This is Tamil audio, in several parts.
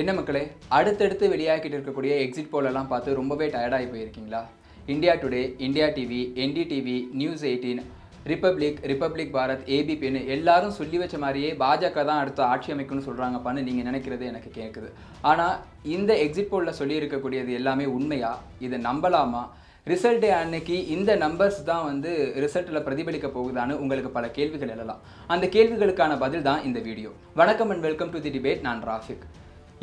என்ன மக்களே, அடுத்தடுத்து வெளியாகிட்டு இருக்கக்கூடிய எக்ஸிட் போலெல்லாம் பார்த்து ரொம்பவே டயர்டாகி போயிருக்கீங்களா? India today, India TV, NDTV, news 18, republic Bharat, ஏபிபின்னு எல்லாரும் சொல்லி வச்ச மாதிரியே பாஜக தான் அடுத்து ஆட்சி அமைக்கும்னு சொல்கிறாங்கப்பான்னு நீங்கள் நினைக்கிறது எனக்கு கேட்குது. ஆனால் இந்த எக்ஸிட் போலில் சொல்லியிருக்கக்கூடியது எல்லாமே உண்மையா? இதை நம்பலாமா? ரிசல்ட் அன்னைக்கு இந்த நம்பர்ஸ் தான் வந்து ரிசல்ட்டில் பிரதிபலிக்க போகுதான்னு உங்களுக்கு பல கேள்விகள் எழலாம். அந்த கேள்விகளுக்கான பதில் தான் இந்த வீடியோ. வணக்கம் and welcome to the debate. நான் ராஃபிக்.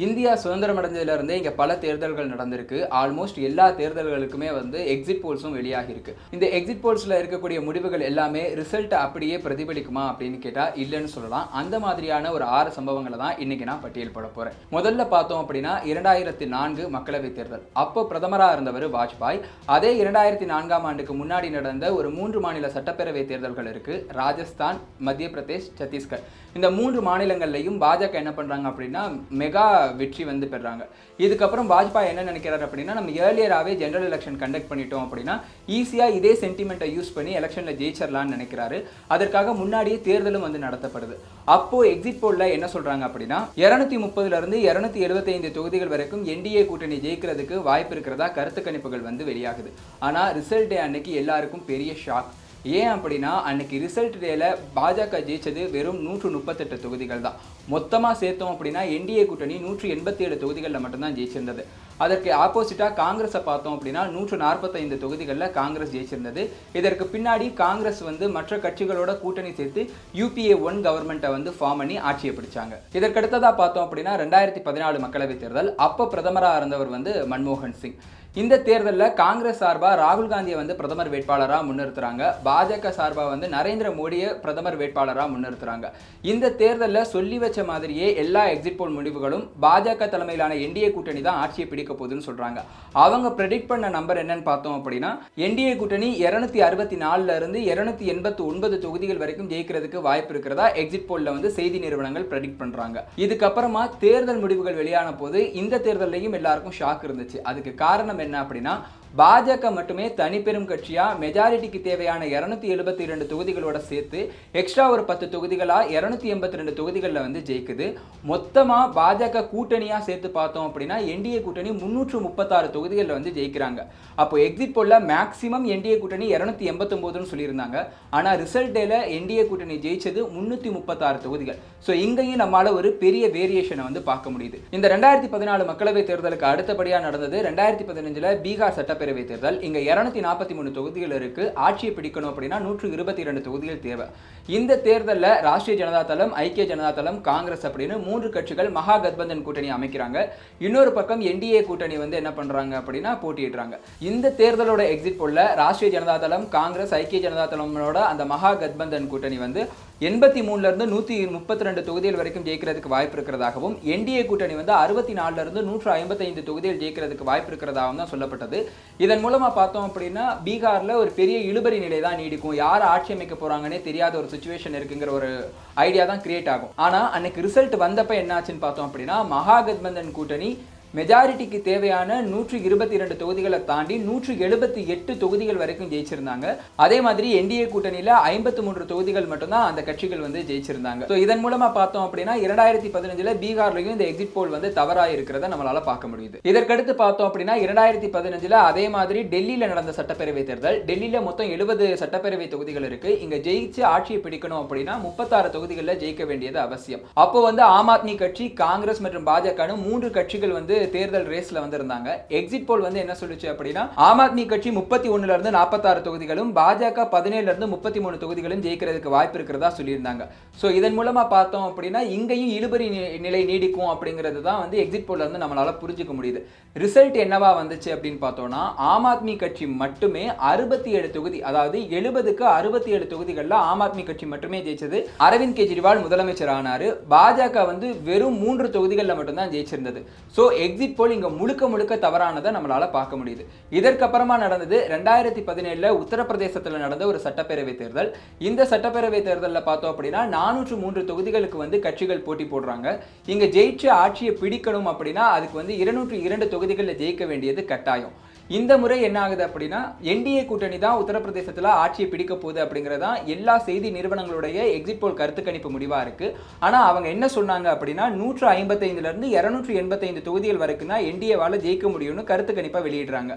இந்தியா சுதந்திரம் அடைஞ்சதுலேருந்தே இங்கே பல தேர்தல்கள் நடந்திருக்கு. ஆல்மோஸ்ட் எல்லா தேர்தல்களுக்குமே வந்து எக்ஸிட் போல்ஸும் வெளியாகிருக்கு. இந்த எக்ஸிட் போல்ஸில் இருக்கக்கூடிய முடிவுகள் எல்லாமே ரிசல்ட்டை அப்படியே பிரதிபலிக்குமா அப்படின்னு கேட்டால் இல்லைன்னு சொல்லலாம். அந்த மாதிரியான ஒரு 6 சம்பவங்களை தான் இன்றைக்கி நான் பட்டியல் போட போகிறேன். முதல்ல பார்த்தோம் அப்படின்னா 2004 மக்களவைத் தேர்தல். அப்போ பிரதமராக இருந்தவர் வாஜ்பாய். அதே 2004ஆம் ஆண்டுக்கு முன்னாடி நடந்த ஒரு 3 மாநில சட்டப்பேரவை தேர்தல்கள் இருக்குது. ராஜஸ்தான், மத்திய பிரதேஷ், சத்தீஸ்கர். இந்த 3 மாநிலங்கள்லையும் பாஜக என்ன பண்ணுறாங்க அப்படின்னா மெகா வெற்றி வந்து பெறாங்க. இதுக்கப்புறம் வாஜ்பாய் என்ன நினைக்கிறார் அப்படின்னா, நம்ம ஏர்லியராகவே ஜெனரல் எலெக்ஷன் கண்டக்ட் பண்ணிட்டோம் அப்படின்னா ஈஸியாக இதே சென்டிமெண்ட்டை யூஸ் பண்ணி எலெக்ஷனில் ஜெயிச்சிடலான்னு நினைக்கிறாரு. அதற்காக முன்னாடியே தேர்தலும் வந்து நடத்தப்படுது. அப்போ எக்ஸிட் போலில் என்ன சொல்றாங்க அப்படின்னா 230லிருந்து 275 தொகுதிகள் வரைக்கும் என்டிஏ கூட்டணி ஜெயிக்கிறதுக்கு வாய்ப்பு இருக்கிறதா கருத்து கணிப்புகள் வந்து வெளியாகுது. ஆனால் ரிசல்ட் டே அன்னைக்கு எல்லாருக்கும் பெரிய ஷாக். ஏன் அப்படின்னா அன்னைக்கு ரிசல்ட் டேல பாஜக ஜெயிச்சது வெறும் 138 தொகுதிகள் தான். மொத்தமாக சேர்த்தோம் அப்படின்னா என்டிஏ கூட்டணி 187 தொகுதிகளில் மட்டும்தான் ஜெயிச்சிருந்தது. அதற்கு ஆப்போசிட்டாக காங்கிரஸை பார்த்தோம் அப்படின்னா 145 தொகுதிகளில் காங்கிரஸ் ஜெயிச்சிருந்தது. இதற்கு பின்னாடி காங்கிரஸ் வந்து மற்ற கட்சிகளோட கூட்டணி சேர்த்து UPA 1 கவர்மெண்ட்டை வந்து ஃபார்ம் பண்ணி ஆட்சியை பிடிச்சாங்க. இதற்கடுத்ததாக பார்த்தோம் அப்படின்னா 2014 மக்களவைத் தேர்தல். அப்போ பிரதமராக இருந்தவர் வந்து மன்மோகன் சிங். இந்த தேர்தலில் காங்கிரஸ் சார்பாக ராகுல் காந்தியை வந்து பிரதமர் வேட்பாளராக முன்னிறுத்துறாங்க. பாஜக சார்பாக வந்து நரேந்திர மோடியை பிரதமர் வேட்பாளராக முன்னிறுத்துறாங்க. இந்த தேர்தலில் சொல்லி வச்ச மாதிரியே எல்லா எக்ஸிட் போல் முடிவுகளும் பாஜக தலைமையிலான என்டிஏ கூட்டணி தான் ஆட்சியை பிடிக்க போகுதுன்னு சொல்றாங்க. அவங்க ப்ரெடிக்ட் பண்ண நம்பர் என்னன்னு பார்த்தோம் அப்படின்னா என்டிஏ கூட்டணி 264லிருந்து 289 தொகுதிகள் வரைக்கும் ஜெயிக்கிறதுக்கு வாய்ப்பு இருக்கிறதா எக்ஸிட் போல்ல வந்து செய்தி நிறுவனங்கள் ப்ரெடிக்ட் பண்றாங்க. இதுக்கப்புறமா தேர்தல் முடிவுகள் வெளியான போது இந்த தேர்தலையும் எல்லாருக்கும் ஷாக் இருந்துச்சு. அதுக்கு காரணம் என்ன அப்படின்னா பாஜக மட்டுமே தனிப்பெரும் கட்சியா மெஜாரிட்டிக்கு தேவையான 272 தொகுதிகளோட சேர்த்து எக்ஸ்ட்ரா ஒரு 10 தொகுதிகளா 282 தொகுதிகளில் வந்து ஜெயிக்குது. மொத்தமா பாஜக கூட்டணியா சேர்த்து பார்த்தோம் அப்படின்னா என்டிஏ கூட்டணி 336 தொகுதிகளில் வந்து ஜெயிக்கிறாங்க. அப்போ எக்ஸிட் போல்ல மேக்சிமம் என்டிஏ கூட்டணி 289ன்னு சொல்லியிருந்தாங்க. ஆனா ரிசல்ட் டேல என்டிஏ கூட்டணி ஜெயிச்சது 336 தொகுதிகள். ஸோ இங்கேயும் நம்மளால ஒரு பெரிய வேரியேஷனை வந்து பார்க்க முடியுது. இந்த 2014 மக்களவை தேர்தலுக்கு அடுத்தபடியாக நடந்தது 2015 பீகார் சட்டப்பேரவை தேர்தல். இங்க 243 தொகுதிகள் இருக்கு. ஆட்சியை பிடிக்கணும் அப்படின்னா 122 தொகுதிகள் தேவை. இந்த தேர்தலில் ராஷ்டிரிய ஜனதா தளம், ஐக்கிய ஜனதா தளம், காங்கிரஸ் அப்படின்னு 3 கட்சிகள் மகா கத்பந்தன் கூட்டணி அமைக்கிறாங்க. இன்னொரு பக்கம் என்டிஏ கூட்டணி வந்து என்ன பண்றாங்க அப்படின்னா போட்டியிடுறாங்க. இந்த தேர்தலோட எக்ஸிட் போல்ல ராஷ்டிரிய ஜனதா தளம், காங்கிரஸ், ஐக்கிய ஜனதா தளமோட அந்த மகா கத்பந்தன் கூட்டணி வந்து 83லிருந்து 132 தொகுதிகள் வரைக்கும் ஜெயிக்கிறதுக்கு வாய்ப்பு இருக்கிறதாகவும் என்டிஏ கூட்டணி வந்து 64லிருந்து 155 தொகுதிகள் ஜெயிக்கிறதுக்கு வாய்ப்பு இருக்கிறதாகவும் தான் சொல்லப்பட்டது. இதன் மூலமா பார்த்தோம் அப்படின்னா பீகார்ல ஒரு பெரிய இழுபறி நிலை தான் நீடிக்கும். யார் ஆட்சி அமைக்க போறாங்கன்னே தெரியாத ஒரு சிச்சுவேஷன் இருக்குங்கிற ஒரு ஐடியா தான் கிரியேட் ஆகும். ஆனா அன்னைக்கு ரிசல்ட் வந்தப்ப என்ன ஆச்சுன்னு பார்த்தோம் அப்படின்னா மகா கத்பந்தன் கூட்டணி மெஜாரிட்டிக்கு தேவையான 122 தொகுதிகளை தாண்டி 178 தொகுதிகள் வரைக்கும் ஜெயிச்சிருந்தாங்க. அதே மாதிரி என்டிஏ கூட்டணியில 53 தொகுதிகள் மட்டும்தான் அந்த கட்சிகள் வந்து ஜெயிச்சிருந்தாங்க. ஸோ இதன் மூலமா பார்த்தோம் அப்படின்னா 2015 பீகார்லையும் இந்த எக்ஸிட் போல் வந்து தவறாக இருக்கிறத நம்மளால பார்க்க முடியுது. இதற்கடுத்து பார்த்தோம் அப்படின்னா 2015 அதே மாதிரி டெல்லியில நடந்த சட்டப்பேரவை தேர்தல். டெல்லியில மொத்தம் 70 சட்டப்பேரவை தொகுதிகள் இருக்கு. இங்க ஜெயிச்சு ஆட்சியை பிடிக்கணும் அப்படின்னா 36 தொகுதிகளில் ஜெயிக்க வேண்டியது அவசியம். அப்போ வந்து ஆம் ஆத்மி கட்சி, காங்கிரஸ் மற்றும் பாஜக 3 கட்சிகள் வந்து தேர்தல் ரேஸ்ல வந்து இருந்தாங்க. எக்ஸிட் போல் வந்து என்ன சொல்லுச்சு அப்படின்னா ஆம் ஆத்மி கட்சி 31லிருந்து 46 தொகுதிகளும், பாஜக 17லிருந்து 33 தொகுதிகளும் ஜெயிக்கிறதுக்கு வாய்ப்பு இருக்கிறதா சொல்லியிருந்தாங்க. ஸோ இதன் மூலமா பார்த்தோம் அப்படின்னா இங்கேயும் இழுபறி நிலை நீடிக்கும் அப்படிங்கிறது தான் வந்து எக்ஸிட் போல்ல இருந்து நம்மளால புரிஞ்சுக்க முடியுது. ரிசல்ட் என்னவா வந்துச்சு அப்படின்னு பார்த்தோம்னா ஆம் ஆத்மி கட்சி மட்டுமே 67 தொகுதி, அதாவது 70க்கு 67 தொகுதிகளில் ஆம் ஆத்மி கட்சி மட்டுமே ஜெயிச்சது. அரவிந்த் கெஜ்ரிவால் முதலமைச்சர் ஆனாரு. பாஜக வந்து வெறும் 3 தொகுதிகளில் மட்டும்தான் ஜெயிச்சிருந்தது. ஸோ எக்ஸிட் போல் இங்க முழுக்க தவறானதை நம்மளால பார்க்க முடியுது. இதற்கப்புறமா நடந்தது 2017 உத்தரப்பிரதேசத்தில் நடந்த ஒரு சட்டப்பேரவை தேர்தல். இந்த சட்டப்பேரவை தேர்தலில் பார்த்தோம் அப்படின்னா 403 தொகுதிகளுக்கு வந்து கட்சிகள் போட்டி போடுறாங்க. இங்க ஜெயிச்சு ஆட்சியை பிடிக்கணும் அப்படின்னா அதுக்கு வந்து 202 தொகுதிகளில் ஜெயிக்க வேண்டியது கட்டாயம். இந்த முறை என்ன ஆகுது அப்படின்னா என்டிஏ கூட்டணி தான் உத்தரப்பிரதேசத்துல ஆட்சியை பிடிக்க போகுது அப்படிங்கறதா எல்லா செய்தி நிறுவனங்களுடைய எக்ஸிட் போல் கருத்து கணிப்பு முடிவா இருக்கு. ஆனா அவங்க என்ன சொன்னாங்க அப்படின்னா 155ல இருந்து 285 தொகுதிகள் வரைக்கும் தான் என்டிஏவால ஜெயிக்க முடியும்னு கருத்து கணிப்பை வெளியிடுறாங்க.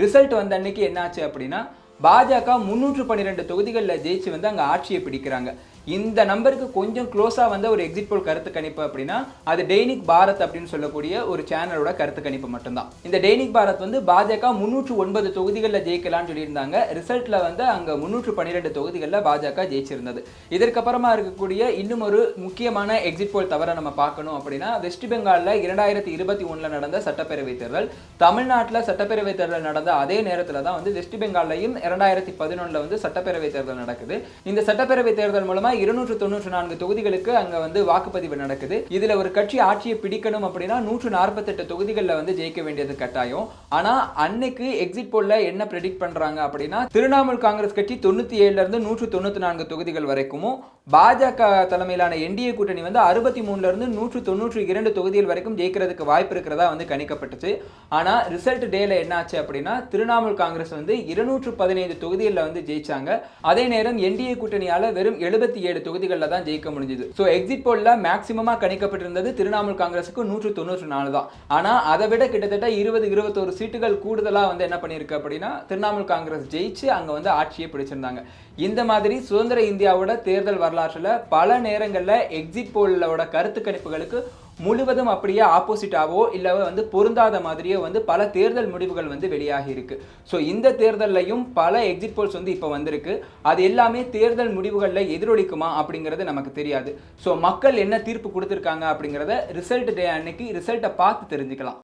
ரிசல்ட் வந்த அன்னைக்கு என்னாச்சு அப்படின்னா பாஜக 312 தொகுதிகளில் ஜெயிச்சு வந்து அங்கே ஆட்சியை பிடிக்கிறாங்க. இந்த நம்பருக்கு கொஞ்சம் க்ளோஸா வந்த ஒரு எக்ஸிட் போல் கருத்து கணிப்பு அப்படின்னா அது டெய்னிக் பாரத் அப்படின்னு சொல்லக்கூடிய ஒரு சேனலோட கருத்து கணிப்பு மட்டும்தான். இந்த டெய்னிக் பாரத் வந்து பாஜக 309 தொகுதிகளில் ஜெயிக்கலாம்னு சொல்லியிருந்தாங்க. ரிசல்ட்ல வந்து அங்க 312 தொகுதிகளில் பாஜக ஜெயிச்சிருந்தது. இதற்கப்புறமா இருக்கக்கூடிய இன்னும் ஒரு முக்கியமான எக்ஸிட் போல் தவற நம்ம பார்க்கணும் அப்படின்னா வெஸ்ட் பெங்கால்ல 2021 நடந்த சட்டப்பேரவை தேர்தல், தமிழ்நாட்டில் சட்டப்பேரவை தேர்தல் நடந்த அதே நேரத்தில் தான் வந்து வெஸ்ட் பெங்கால்லையும் 2011 வந்து சட்டப்பேரவை தேர்தல் நடக்குது. இந்த சட்டப்பேரவை தேர்தல் மூலமா 294 தொகுதிகளுக்கு அங்க வந்து வாக்குப்பதிவு நடக்குது. இதுல ஒரு கட்சி ஆட்சியை பிடிக்கணும் அப்படின்னா 148 தொகுதிகளில் வந்து ஜெயிக்க வேண்டியது கட்டாயம். ஆனா அன்னைக்கு எக்ஸிட் போல்ல என்ன பிரெடிக்ட் பண்றாங்க அப்படின்னா திரிணாமுல் காங்கிரஸ் கட்சி 97ல இருந்து 194 தொகுதிகள் வரைக்கும், பாஜக தலைமையிலான என்டிஏ கூட்டணி வந்து 63ல இருந்து 192 தொகுதிகள் வரைக்கும் ஜெயிக்கிறதுக்கு வாய்ப்பு இருக்கிறதா வந்து கணிக்கப்பட்டுச்சு. ஆனா ரிசல்ட் டேல என்ன ஆச்சு அப்படின்னா திரிணாமுல் காங்கிரஸ் வந்து 215 தொகுதிகளில் வந்து ஜெயிச்சாங்க. அதே நேரம் என்டிஏ கூட்டணியால வெறும் 77 தொகுதிகளில் தான் ஜெயிக்க முடிஞ்சது. சோ எக்ஸிட் போல்ல மேக்ஸிமமா கணிக்கப்பட்டிருந்தது திரிணாமுல் காங்கிரஸுக்கு 194 தான். ஆனா அதை விட கிட்டத்தட்ட 20-21 சீட்டுகள் கூடுதலா வந்து என்ன பண்ணிருக்கு அப்படின்னா திரிணாமுல் காங்கிரஸ் ஜெயிச்சு அங்க வந்து ஆட்சியை பிடிச்சிருந்தாங்க. இந்த மாதிரி சுதந்திர இந்தியாவோட தேர்தல் வரலாற்றுல பல நேரங்கள்ல எக்ஸிட் போலோட கருத்து கணிப்புகளுக்கு முழுவதும் அப்படியே ஆப்போசிட்டாவோ இல்ல வந்து பொருந்தாத மாதிரியோ வந்து பல தேர்தல் முடிவுகள் வந்து வெளியாகி இருக்கு. ஸோ இந்த தேர்தல்லையும் பல எக்ஸிட் போல்ஸ் வந்து இப்போ வந்திருக்கு. அது எல்லாமே தேர்தல் முடிவுகளில் எதிரொலிக்குமா அப்படிங்கிறது நமக்கு தெரியாது. ஸோ மக்கள் என்ன தீர்ப்பு கொடுத்துருக்காங்க அப்படிங்கிறத ரிசல்ட் டே அன்னைக்கு ரிசல்ட்டை பார்த்து தெரிஞ்சுக்கலாம்.